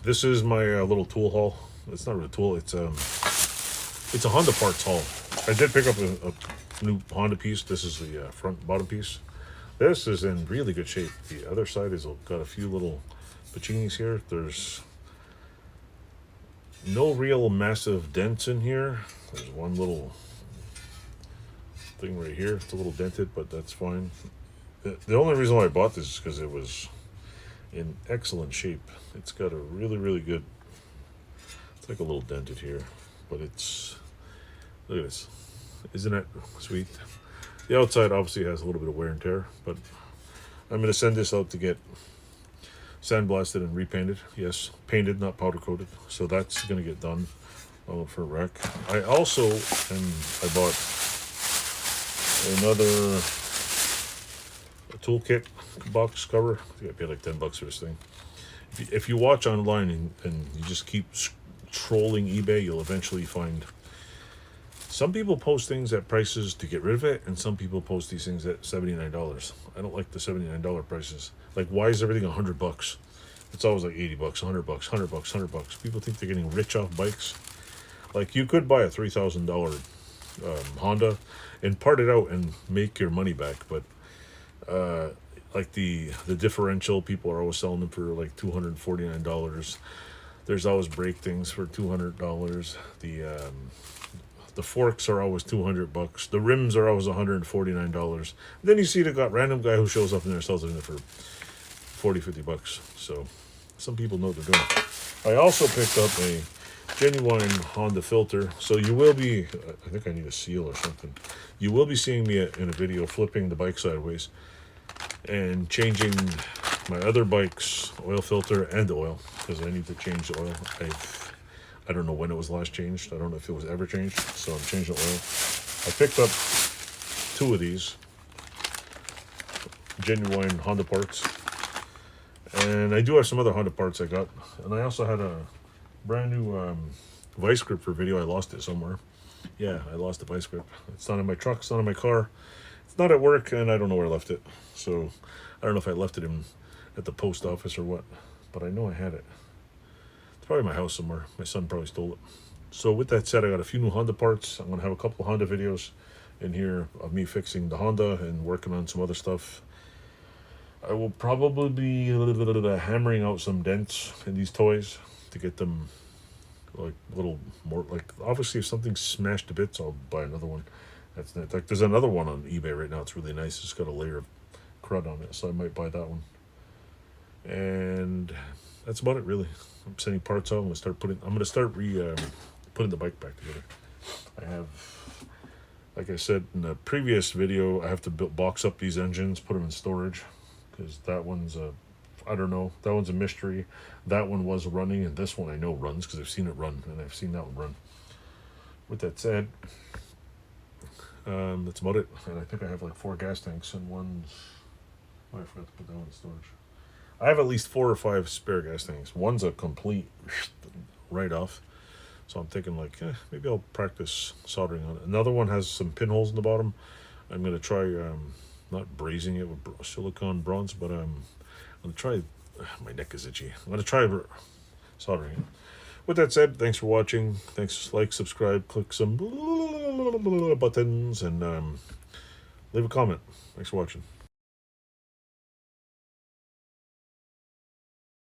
This is my little tool haul. It's not really a tool. It's a Honda parts haul. I did pick up a new Honda piece. This is the front bottom piece. This is in really good shape. The other side is got a few little pachinis here. There's no real massive dents in here. There's one little thing right here. It's a little dented, but that's fine. The only reason why I bought this is because it was in excellent shape. It's got a really, really good... It's like a little dented here, but it's... Look at this. Isn't that sweet? The outside obviously has a little bit of wear and tear, but I'm going to send this out to get sandblasted and repainted. Yes, painted, not powder coated. So that's going to get done for wreck. I also, I bought another toolkit box cover. I think I paid like $10 for this thing. If you watch online and you just keep trolling eBay, you'll eventually find... Some people post things at prices to get rid of it, and some people post these things at $79. I don't like the $79 prices. Like, why is everything $100? It's always like $80, $100, $100. People think they're getting rich off bikes. Like, you could buy a $3,000 Honda and part it out and make your money back, but like the differential, people are always selling them for like $249. There's always brake things for $200. The forks are always $200. The rims are always $149. Then you see the random guy who shows up in there sells it in there for $40-50. So some people know what they're doing. I also picked up a genuine Honda filter. So you will be, I think I need a seal or something. You will be seeing me in a video flipping the bike sideways and changing my other bike's oil filter and oil, because I need to change the oil. I don't know when it was last changed. I don't know if it was ever changed, so I'm changing the oil. I picked up 2 of these genuine Honda parts, and I do have some other Honda parts I got, and I also had a brand new vice grip for video. I lost it somewhere. Yeah, I lost the vice grip. It's not in my truck, it's not in my car, it's not at work, and I don't know where I left it. So I don't know if I left it at the post office or what, but I know I had it. It's probably my house somewhere. My son probably stole it. So with that said, I got a few new Honda parts. I'm going to have a couple of Honda videos in here of me fixing the Honda and working on some other stuff. I will probably be hammering out some dents in these toys to get them like a little more, like, obviously if something's smashed to bits, I'll buy another one. That's not, like, there's another one on eBay right now. It's really nice. It's got a layer of crud on it, so I might buy that one. And that's about it, really. I'm sending parts out. I'm going to start putting the bike back together. I have, like I said in the previous video, I have to box up these engines, put them in storage, because that one's I don't know, that one's a mystery. That one was running, and this one I know runs because I've seen it run, and I've seen that one run. With that said, that's about it. And I think I have like 4 gas tanks, and one's... Oh, I forgot to put that one in storage. I have at least 4 or 5 spare gas tanks. One's a complete write-off. So I'm thinking like, maybe I'll practice soldering on it. Another one has some pinholes in the bottom. I'm going to try, not brazing it with silicone bronze, but I'm going to try, my neck is itchy. I'm going to try soldering it. With that said, thanks for watching. Thanks, like, subscribe, click some buttons, and leave a comment. Thanks for watching.